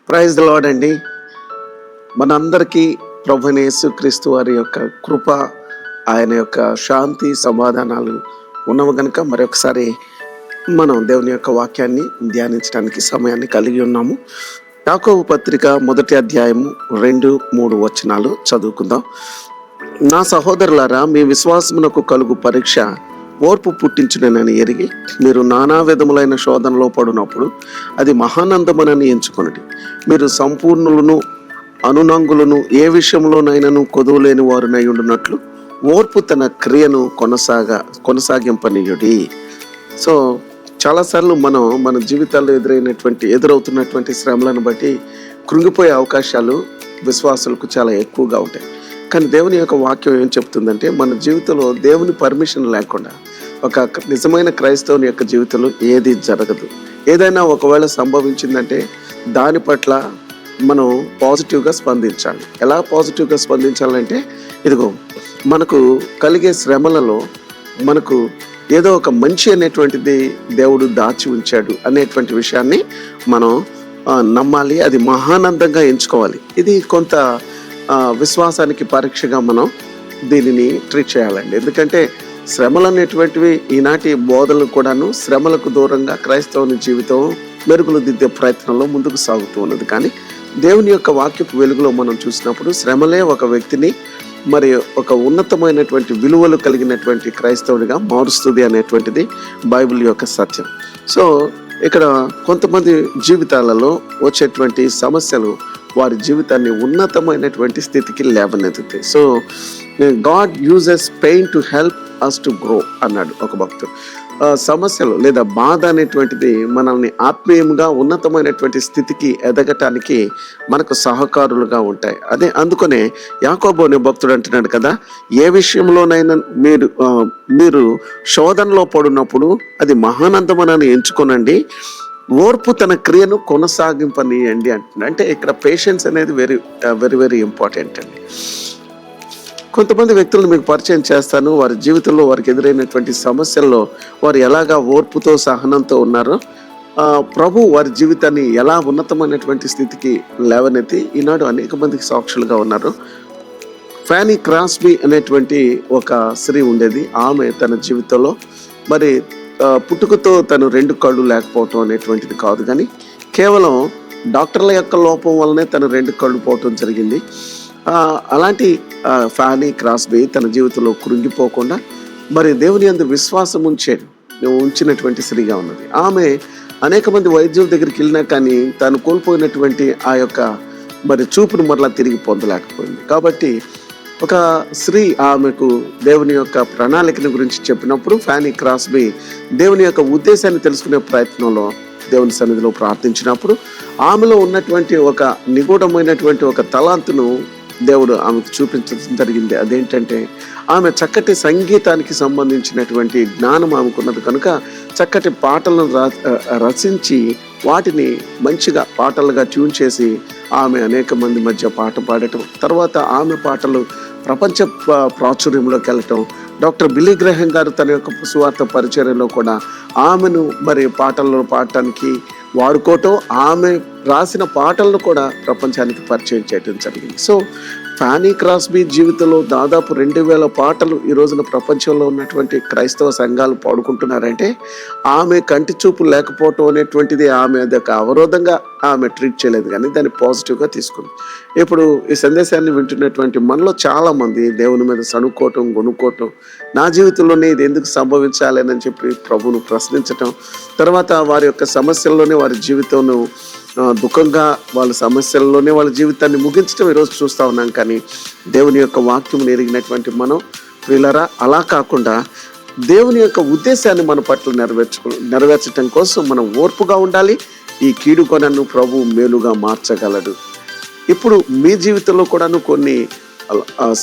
Praise the lord అండి. మనందరికీ ప్రభువైన యేసుక్రీస్తు వారి యొక్క కృప, ఆయన యొక్క శాంతి సమాధానాలు ఉన్నవి కనుక మరొకసారి మనం దేవుని యొక్క వాక్యాన్ని ధ్యానించడానికి సమయాన్ని కలిగి ఉన్నాము. యాకోబు పత్రిక 1వ అధ్యాయము 2-3 వచనాలు చదువుకుందాం. నా సహోదరులారా, మీ విశ్వాసమునకు కలుగు పరీక్ష ఓర్పు పుట్టించునని ఎరిగి మీరు నానా విధములైన శోధనలో పడినప్పుడు అది మహానందమనని ఎంచుకొనడి. మీరు సంపూర్ణులను అనునంగులను ఏ విషయంలోనైనాను కొదువులేని వారునై ఉండునట్లు ఓర్పు తన క్రియను కొనసాగింపనీయుడి. సో చాలాసార్లు మనం మన జీవితాల్లో ఎదురవుతున్నటువంటి శ్రమలను బట్టి కృంగిపోయే అవకాశాలు విశ్వాసులకు చాలా ఎక్కువగా ఉంటాయి. కానీ దేవుని యొక్క వాక్యం ఏం చెప్తుందంటే, మన జీవితంలో దేవుని పర్మిషన్ లేకుండా ఒక నిజమైన క్రైస్తవుని యొక్క జీవితంలో ఏది జరగదు. ఏదైనా ఒకవేళ సంభవించిందంటే దాని పట్ల మనం పాజిటివ్గా స్పందించాలి. ఎలా పాజిటివ్గా స్పందించాలంటే, ఇదిగో మనకు కలిగే శ్రమలలో మనకు ఏదో ఒక మంచి అనేటువంటిది దేవుడు దాచి ఉంచాడు అనేటువంటి విషయాన్ని మనం నమ్మాలి. అది మహానందంగా ఎంచుకోవాలి. ఇది కొంత విశ్వాసానికి పరీక్షగా మనం దీనిని ట్రీట్ చేయాలండి. ఎందుకంటే శ్రమలు అనేటువంటివి ఈనాటి బోధనలు కూడాను శ్రమలకు దూరంగా క్రైస్తవుని జీవితం మెరుగులు దిద్దే ప్రయత్నంలో ముందుకు సాగుతూ ఉన్నది. కానీ దేవుని యొక్క వాక్యపు వెలుగులో మనం చూసినప్పుడు శ్రమలే ఒక వ్యక్తిని మరి ఒక ఉన్నతమైనటువంటి విలువలు కలిగినటువంటి క్రైస్తవుడిగా మారుస్తుంది అనేటువంటిది బైబిల్ యొక్క సత్యం. సో ఇక్కడ కొంతమంది జీవితాలలో వచ్చేటువంటి సమస్యలు వారి జీవితాన్ని ఉన్నతమైనటువంటి స్థితికి లేవనెత్తుతాయి. So God uses pain to help us to grow అన్నాడు ఒక భక్తుడు. సమస్యలు లేదా బాధ అనేటువంటిది మనల్ని ఆత్మీయంగా ఉన్నతమైనటువంటి స్థితికి ఎదగటానికి మనకు సహకారులుగా ఉంటాయి. అందుకనే యాకోబు అనే భక్తుడు అంటున్నాడు కదా, ఏ విషయంలోనైనా మీరు శోధనలో పడినప్పుడు అది మహానందమనని ఎంచుకోనండి, ఓర్పు తన క్రియను కొనసాగింపనీయండి అంటున్నాడు. అంటే ఇక్కడ పేషెన్స్ అనేది వెరీ వెరీ వెరీ ఇంపార్టెంట్ అండి. కొంతమంది వ్యక్తులను మీకు పరిచయం చేస్తాను. వారి జీవితంలో వారికి ఎదురైనటువంటి సమస్యల్లో వారు ఎలాగా ఓర్పుతో సహనంతో ఉన్నారో ప్రభు వారి జీవితాన్ని ఎలా ఉన్నతమైనటువంటి స్థితికి లేవనెత్తి ఈనాడు అనేక మందికి సాక్షులుగా ఉన్నారు. ఫ్యానీ క్రాస్బీ అనేటువంటి ఒక స్త్రీ ఉండేది. ఆమె తన జీవితంలో మరి పుట్టుకతో తను 2 కళ్ళు లేకపోవటం అనేటువంటిది కాదు, కానీ కేవలం డాక్టర్ల యొక్క లోపం వల్లనే తను 2 కళ్ళు పోవటం జరిగింది. అలాంటి ఫ్యానీ క్రాస్బీ తన జీవితంలో కృంగిపోకుండా మరి దేవుని యందు విశ్వాసం ఉంచినటువంటి స్త్రీగా ఉన్నది. ఆమె అనేక మంది వైద్యుల దగ్గరికి వెళ్ళినా కానీ తాను కోల్పోయినటువంటి ఆ యొక్క మరి చూపును మరలా తిరిగి పొందలేకపోయింది. కాబట్టి ఒక స్త్రీ ఆమెకు దేవుని యొక్క ప్రణాళికను గురించి చెప్పినప్పుడు ఫ్యానీ క్రాస్బీ దేవుని యొక్క ఉద్దేశాన్ని తెలుసుకునే ప్రయత్నంలో దేవుని సన్నిధిలో ప్రార్థించినప్పుడు ఆమెలో ఉన్నటువంటి ఒక నిగూఢమైనటువంటి ఒక తలాంతును దేవుడు ఆమెకు చూపించడం జరిగింది. అదేంటంటే, ఆమె చక్కటి సంగీతానికి సంబంధించినటువంటి జ్ఞానం ఆమెకున్నది కనుక చక్కటి పాటలను రచించి వాటిని మంచిగా పాటలుగా ట్యూన్ చేసి ఆమె అనేక మంది మధ్య పాట పాడటం, తర్వాత ఆమె పాటలు ప్రపంచ ప్రాచుర్యంలోకి వెళ్ళటం, డాక్టర్ బిల్లీ గ్రహం గారు తన యొక్క సువార్త పరిచర్యలో కూడా ఆమెను మరి పాటల్లో పాడటానికి వాడుకోవటం, ఆమె రాసిన పాటలను కూడా ప్రపంచానికి పరిచయం చేయడం జరిగింది. సో ఫ్యానీ క్రాస్బీ జీవితంలో దాదాపు 2000 పాటలు ఈ రోజున ప్రపంచంలో ఉన్నటువంటి క్రైస్తవ సంఘాలు పాడుకుంటున్నారంటే ఆమె కంటి చూపు లేకపోవటం అనేటువంటిది ఆమె అదొక అవరోధంగా ఆమె ట్రీట్ చేయలేదు, కానీ దాన్ని పాజిటివ్గా తీసుకుంది. ఇప్పుడు ఈ సందేశాన్ని వింటున్నటువంటి మనలో చాలామంది దేవుని మీద సణుక్కోవటం, గొనుక్కోవటం, నా జీవితంలోనే ఇది ఎందుకు సంభవించాలి అని చెప్పి ప్రభువును ప్రశ్నించటం, తర్వాత వారి యొక్క సమస్యల్లోనే వారి జీవితంను దుఃఖంగా వాళ్ళ సమస్యల్లోనే వాళ్ళ జీవితాన్ని ముగించడం ఈరోజు చూస్తూ ఉన్నాం. కానీ దేవుని యొక్క వాక్యం ఎరిగినటువంటి మనం ప్రియులారా, అలా కాకుండా దేవుని యొక్క ఉద్దేశాన్ని మన పట్ల నెరవేర్చడం కోసం మనం ఓర్పుగా ఉండాలి. ఈ కీడు కొనను ప్రభు మేలుగా మార్చగలడు. ఇప్పుడు మీ జీవితంలో కూడాను కొన్ని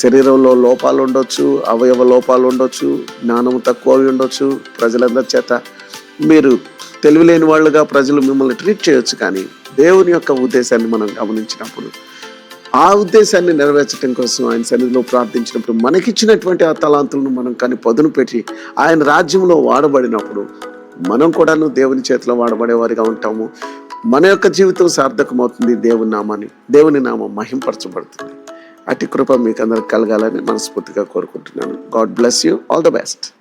శరీరంలో లోపాలు ఉండొచ్చు, అవయవ లోపాలు ఉండొచ్చు, జ్ఞానం తక్కువ ఉండొచ్చు, ప్రజలందరి చేత మీరు తెలివిలేని వాళ్ళుగా ప్రజలు మిమ్మల్ని ట్రీట్ చేయొచ్చు. కానీ దేవుని యొక్క ఉద్దేశాన్ని మనం గమనించినప్పుడు, ఆ ఉద్దేశాన్ని నెరవేర్చడం కోసం ఆయన సన్నిధిలో ప్రార్థించినప్పుడు, మనకిచ్చినటువంటి ఆ తలాంతులను మనం కానీ పదును పెట్టి ఆయన రాజ్యంలో వాడబడినప్పుడు మనం కూడాను దేవుని చేతిలో వాడబడేవారిగా ఉంటాము. మన యొక్క జీవితం సార్థకమవుతుంది, దేవుని నామం మహింపరచబడుతుంది. అట్టి కృప మీకు అందరికి కలగాలని మనస్ఫూర్తిగా కోరుకుంటున్నాను. God bless you. All the best.